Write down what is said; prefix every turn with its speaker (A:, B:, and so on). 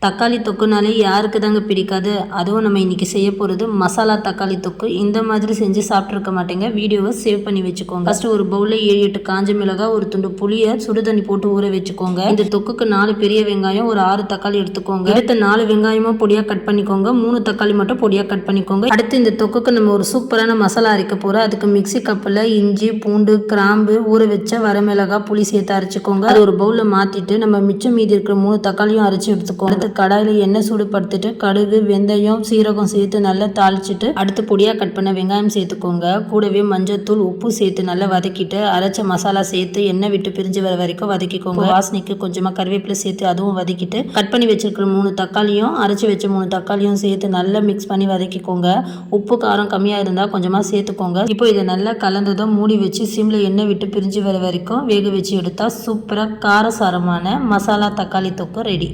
A: தக்காளி தொக்குனாலே யாருக்கு தாங்க பிடிக்காது. அதுவும் நம்ம இன்றைக்கி செய்ய போகிறது மசாலா தக்காளி தொக்கு. இந்த மாதிரி செஞ்சு சாப்பிட்ருக்க மாட்டேங்க. வீடியோவை சேவ் பண்ணி வச்சுக்கோங்க. ஃபஸ்ட்டு ஒரு பவுலில் 7-8 காஞ்ச மிளகாய், ஒரு துண்டு புளியை சுடுதண்ணி போட்டு ஊற வச்சுக்கோங்க. இந்த தொக்குக்கு 4 பெரிய வெங்காயம், ஒரு 6 தக்காளி எடுத்துக்கோங்க. எடுத்த 4 வெங்காயமும் பொடியாக கட் பண்ணிக்கோங்க. 3 தக்காளி மட்டும் பொடியாக கட் பண்ணிக்கோங்க. அடுத்து இந்த தொக்குக்கு நம்ம ஒரு சூப்பரான மசாலா அரைக்க போகிறோம். அதுக்கு மிக்சி கப்பில் இஞ்சி, பூண்டு, கிராம்பு, ஊற வச்ச வரமிளகாய், புளி சேர்த்து அரைச்சிக்கோங்க. அது ஒரு பவுலில் மாற்றிட்டு நம்ம மிச்சம் மீதி இருக்கிற 3 தக்காளியும் அரைச்சி எடுத்துக்கோங்க. கடாயில் எண்ணெய் சூடுபடுத்திட்டு கடுகு, வெந்தயம், சீரகம் சேர்த்து நல்லா தாளிச்சிட்டு அடுத்து பொடியாக கட் பண்ண வெங்காயம் சேர்த்துக்கோங்க. கூடவே மஞ்சத்தூள், உப்பு சேர்த்து நல்லா வதக்கிட்டு அரைச்ச மசாலா சேர்த்து எண்ணெய் விட்டு பிரிஞ்சு வர வரைக்கும் வதக்கிக்கோங்க. வாசனைக்கு கொஞ்சமாக கருவேப்பிலை சேர்த்து அதுவும் வதக்கிட்டு கட் பண்ணி வச்சிருக்கிற 3 தக்காளியும் அரைச்சி வச்ச 3 தக்காளியும் சேர்த்து நல்லா மிக்ஸ் பண்ணி வதக்கிக்கோங்க. உப்பு காரம் கம்மியாக இருந்தால் கொஞ்சமாக சேர்த்துக்கோங்க. இப்போ இதை நல்லா கலந்ததும் மூடி வச்சு சிம்ல எண்ணெய் விட்டு பிரிஞ்சு வர வரைக்கும் வேக வச்சு எடுத்தால் சூப்பராக காரசாரமான மசாலா தக்காளி தொக்கு ரெடி.